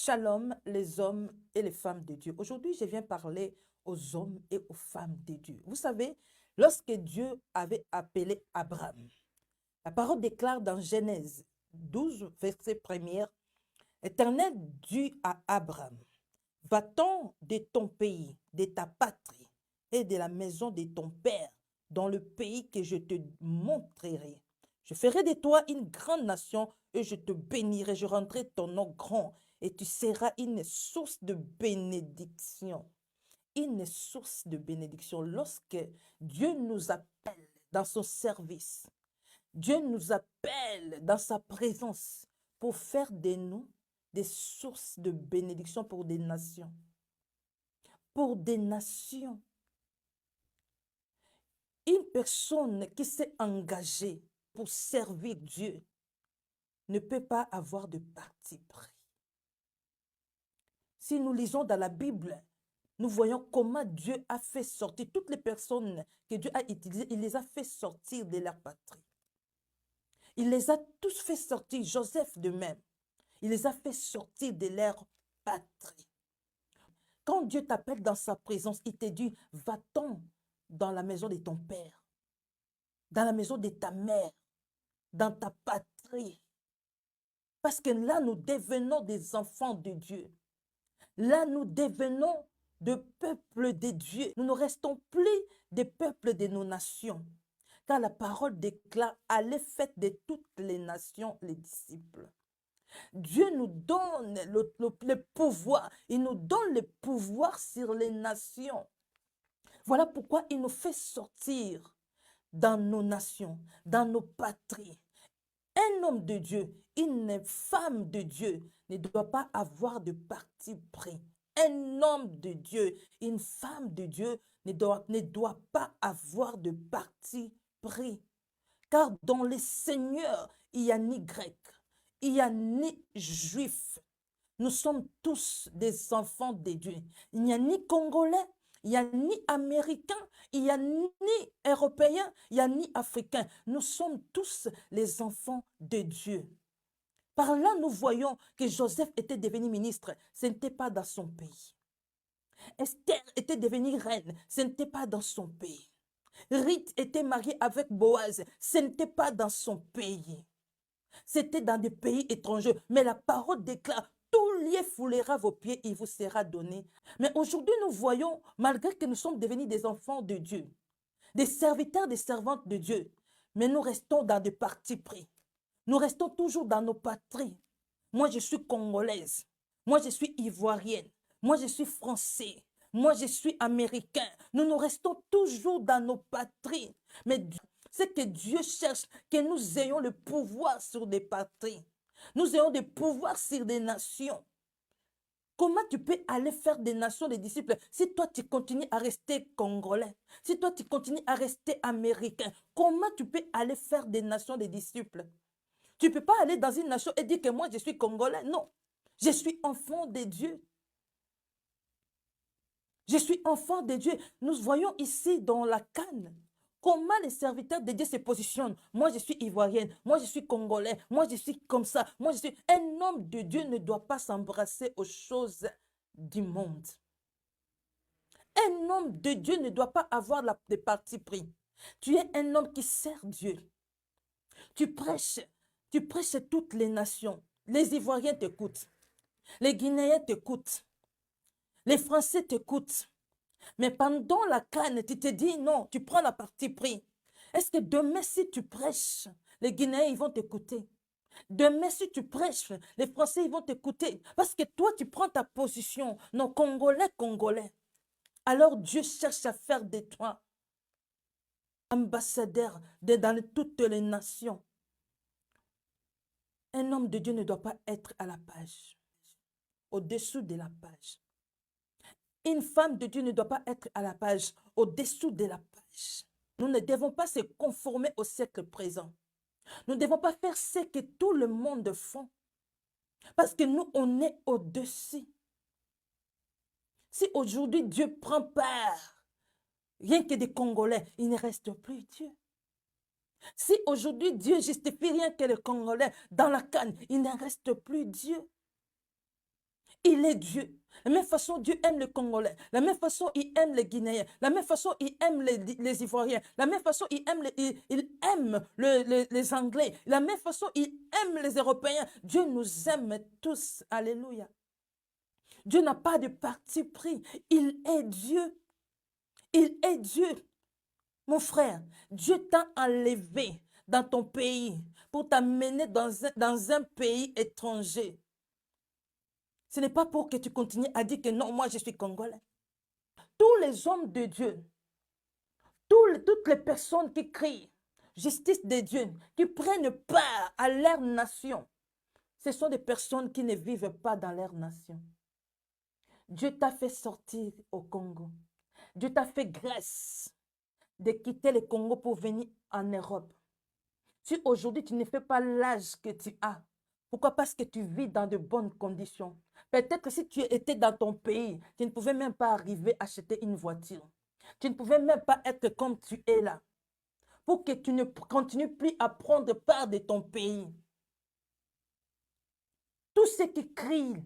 Shalom, les hommes et les femmes de Dieu. Aujourd'hui, je viens parler aux hommes et aux femmes de Dieu. Vous savez, lorsque Dieu avait appelé Abraham, la parole déclare dans Genèse 12, verset 1er, Éternel dit à Abraham, va-t'en de ton pays, de ta patrie et de la maison de ton père, dans le pays que je te montrerai. Je ferai de toi une grande nation et je te bénirai, je rendrai ton nom grand et tu seras une source de bénédiction. Une source de bénédiction. Lorsque Dieu nous appelle dans son service, Dieu nous appelle dans sa présence pour faire de nous des sources de bénédiction pour des nations. Pour des nations. Une personne qui s'est engagée pour servir Dieu ne peut pas avoir de parti pris. Si nous lisons dans la Bible, nous voyons comment Dieu a fait sortir toutes les personnes que Dieu a utilisées, il les a fait sortir de leur patrie. Il les a tous fait sortir, Joseph de même. Il les a fait sortir de leur patrie. Quand Dieu t'appelle dans sa présence, il te dit, va-t'en dans la maison de ton père, dans la maison de ta mère, dans ta patrie. Parce que là, nous devenons des enfants de Dieu. Là, nous devenons de peuple de Dieu. Nous ne restons plus des peuples de nos nations. Car la parole déclare, allez faites de toutes les nations les disciples. Dieu nous donne le pouvoir. Il nous donne le pouvoir sur les nations. Voilà pourquoi il nous fait sortir dans nos nations, dans nos patries. Un homme de Dieu, une femme de Dieu ne doit pas avoir de parti pris. Un homme de Dieu, une femme de Dieu ne doit pas avoir de parti pris. Car dans les seigneurs, il n'y a ni grec, il n'y a ni juif. Nous sommes tous des enfants de Dieu. Il n'y a ni Congolais, il n'y a ni Américain, il n'y a ni Européen, il n'y a ni Africain. Nous sommes tous les enfants de Dieu. Par là, nous voyons que Joseph était devenu ministre. Ce n'était pas dans son pays. Esther était devenue reine. Ce n'était pas dans son pays. Ruth était mariée avec Boaz. Ce n'était pas dans son pays. C'était dans des pays étrangers. Mais la parole déclare, tout lieu foulera vos pieds, il vous sera donné. Mais aujourd'hui, nous voyons, malgré que nous sommes devenus des enfants de Dieu, des serviteurs, des servantes de Dieu, mais nous restons dans des partis pris. Nous restons toujours dans nos patries. Moi, je suis congolaise. Moi, je suis ivoirienne. Moi, je suis français. Moi, je suis américain. Nous restons toujours dans nos patries. Mais c'est que Dieu cherche que nous ayons le pouvoir sur des patries. Nous ayons des pouvoirs sur des nations. Comment tu peux aller faire des nations des disciples si toi tu continues à rester congolais, si toi tu continues à rester américain? Comment tu peux aller faire des nations des disciples? Tu ne peux pas aller dans une nation et dire que moi je suis congolais. Non, je suis enfant de Dieu. Je suis enfant de Dieu. Nous voyons ici dans la canne comment les serviteurs de Dieu se positionnent. Moi, je suis ivoirienne. Moi, je suis congolais. Moi, je suis comme ça. Moi, je suis... Un homme de Dieu ne doit pas s'embrasser aux choses du monde. Un homme de Dieu ne doit pas avoir des partis pris. Tu es un homme qui sert Dieu. Tu prêches toutes les nations. Les Ivoiriens t'écoutent. Les Guinéens t'écoutent. Les Français t'écoutent. Mais pendant la canne, tu te dis non, tu prends la partie pris. Est-ce que demain, si tu prêches, les Guinéens, ils vont t'écouter? Demain, si tu prêches, les Français, ils vont t'écouter. Parce que toi, tu prends ta position. Non, Congolais, Congolais. Alors Dieu cherche à faire de toi ambassadeur dans toutes les nations. Un homme de Dieu ne doit pas être à la page, au-dessous de la page. Une femme de Dieu ne doit pas être à la page, au-dessous de la page. Nous ne devons pas se conformer au siècle présent. Nous ne devons pas faire ce que tout le monde fait. Parce que nous, on est au-dessus. Si aujourd'hui Dieu prend part, rien que des Congolais, il ne reste plus Dieu. Si aujourd'hui Dieu justifie rien que les Congolais dans la canne, il ne reste plus Dieu. Il est Dieu. La même façon, Dieu aime les Congolais. La même façon, il aime les Guinéens. La même façon, il aime les Ivoiriens. La même façon, il aime il aime les Anglais. La même façon, il aime les Européens. Dieu nous aime tous. Alléluia. Dieu n'a pas de parti pris. Il est Dieu. Il est Dieu. Mon frère, Dieu t'a enlevé dans ton pays pour t'amener dans un pays étranger. Ce n'est pas pour que tu continues à dire que non, moi je suis congolais. Tous les hommes de Dieu, toutes les personnes qui crient justice de Dieu, qui prennent part à leur nation, ce sont des personnes qui ne vivent pas dans leur nation. Dieu t'a fait sortir au Congo. Dieu t'a fait grâce de quitter le Congo pour venir en Europe. Si aujourd'hui tu ne fais pas l'âge que tu as, pourquoi? Parce que tu vis dans de bonnes conditions. Peut-être que si tu étais dans ton pays, tu ne pouvais même pas arriver à acheter une voiture. Tu ne pouvais même pas être comme tu es là. Pour que tu ne continues plus à prendre part de ton pays. Tous ceux qui crient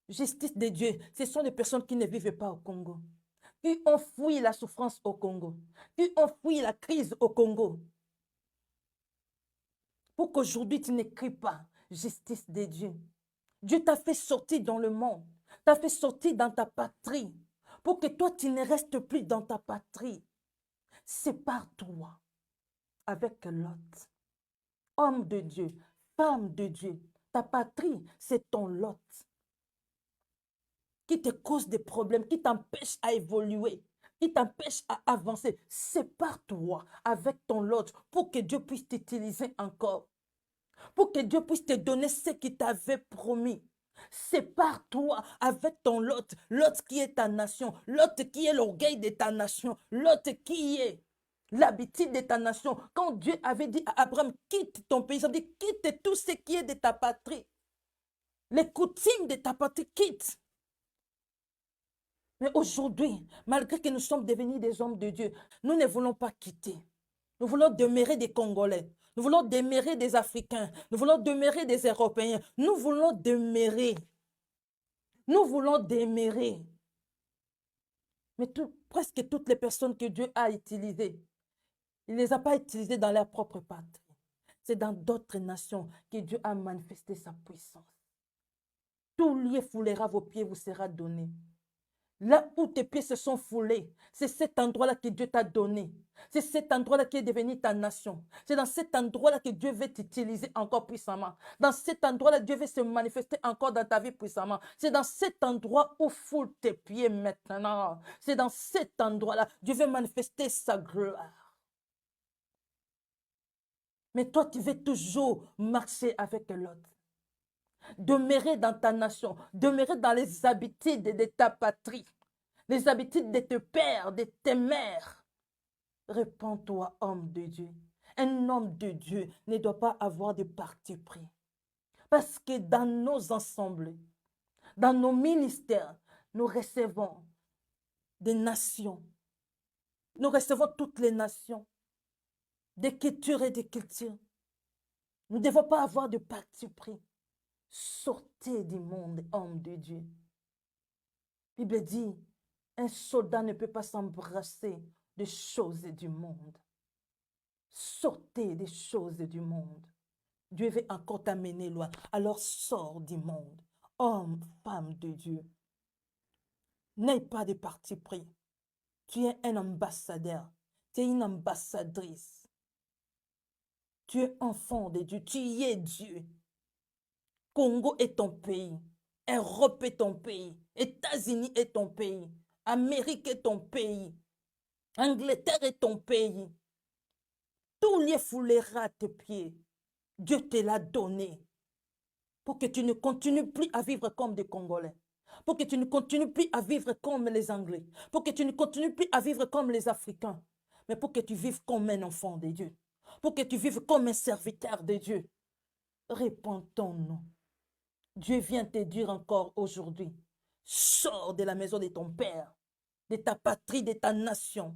justice de Dieu, ce sont des personnes qui ne vivent pas au Congo. Qui ont fui la souffrance au Congo. Qui ont fui la crise au Congo. Pour qu'aujourd'hui tu n'écris pas justice de Dieu. Dieu t'a fait sortir dans le monde, t'a fait sortir dans ta patrie, pour que toi tu ne restes plus dans ta patrie. Sépare-toi avec Lot, homme de Dieu, femme de Dieu. Ta patrie, c'est ton Lot, qui te cause des problèmes, qui t'empêche à évoluer, qui t'empêche à avancer. Sépare-toi avec ton Lot pour que Dieu puisse t'utiliser encore. Pour que Dieu puisse te donner ce qu'il t'avait promis. Sépare-toi avec ton Lot, Lot qui est ta nation, Lot qui est l'orgueil de ta nation, Lot qui est l'habitude de ta nation. Quand Dieu avait dit à Abraham, quitte ton pays, ça veut dire quitte tout ce qui est de ta patrie. Les coutumes de ta patrie, quitte. Mais aujourd'hui, malgré que nous sommes devenus des hommes de Dieu, nous ne voulons pas quitter. Nous voulons demeurer des Congolais. Nous voulons demeurer des Africains. Nous voulons demeurer des Européens. Nous voulons demeurer. Nous voulons demeurer. Mais presque toutes les personnes que Dieu a utilisées, il ne les a pas utilisées dans leur propre patrie. C'est dans d'autres nations que Dieu a manifesté sa puissance. Tout lieu foulera vos pieds vous sera donné. Là où tes pieds se sont foulés, c'est cet endroit-là que Dieu t'a donné. C'est cet endroit-là qui est devenu ta nation. C'est dans cet endroit-là que Dieu veut t'utiliser encore puissamment. Dans cet endroit-là, Dieu veut se manifester encore dans ta vie puissamment. C'est dans cet endroit où foule tes pieds maintenant. C'est dans cet endroit-là, Dieu veut manifester sa gloire. Mais toi, tu veux toujours marcher avec l'autre. Demeurer dans ta nation, demeurer dans les habitudes de ta patrie, les habitudes de tes pères, de tes mères. Répands-toi, homme de Dieu. Un homme de Dieu ne doit pas avoir de parti pris. Parce que dans nos ensembles, dans nos ministères, nous recevons des nations. Nous recevons toutes les nations, des cultures et des cultures. Nous ne devons pas avoir de parti pris. Sortez du monde, homme de Dieu. La Bible dit, un soldat ne peut pas s'embrasser des choses du monde. Sortez des choses du monde. Dieu veut encore t'amener loin. Alors sors du monde. Homme, femme de Dieu. N'aie pas de parti pris. Tu es un ambassadeur. Tu es une ambassadrice. Tu es enfant de Dieu. Tu y es Dieu. Congo est ton pays. Europe est ton pays. États-Unis est ton pays. Amérique est ton pays. Angleterre est ton pays. Tout lieu foulera à tes pieds. Dieu te l'a donné pour que tu ne continues plus à vivre comme des Congolais. Pour que tu ne continues plus à vivre comme les Anglais. Pour que tu ne continues plus à vivre comme les Africains. Mais pour que tu vives comme un enfant de Dieu. Pour que tu vives comme un serviteur de Dieu. Répands ton nom. Dieu vient te dire encore aujourd'hui, sors de la maison de ton père, de ta patrie, de ta nation.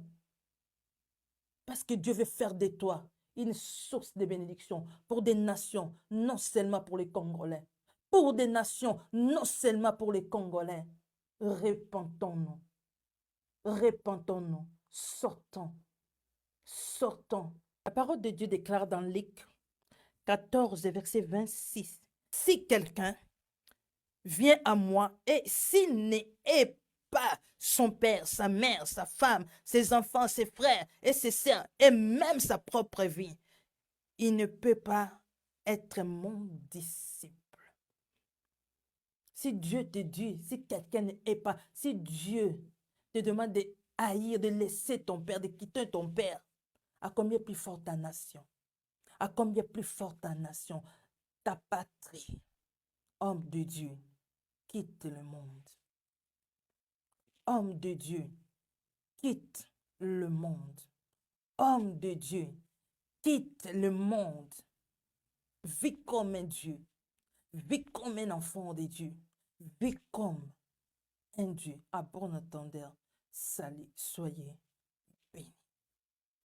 Parce que Dieu veut faire de toi une source de bénédiction pour des nations, non seulement pour les Congolais. pour des nations, non seulement pour les Congolais. Répentons-nous, répentons-nous, sortons, sortons. La parole de Dieu déclare dans Luc 14, verset 26. Si quelqu'un vient à moi et s'il n'est pas son père, sa mère, sa femme, ses enfants, ses frères et ses sœurs et même sa propre vie, il ne peut pas être mon disciple. Si Dieu te dit, si quelqu'un n'est pas, si Dieu te demande de haïr, de laisser ton père, de quitter ton père, à combien plus forte ta nation? À combien plus forte ta nation? Ta patrie, homme de Dieu, quitte le monde. Homme de Dieu, quitte le monde. Homme de Dieu, quitte le monde. Vis comme un Dieu. Vis comme un enfant de Dieu. Vis comme un Dieu. À bon entendeur, salut, soyez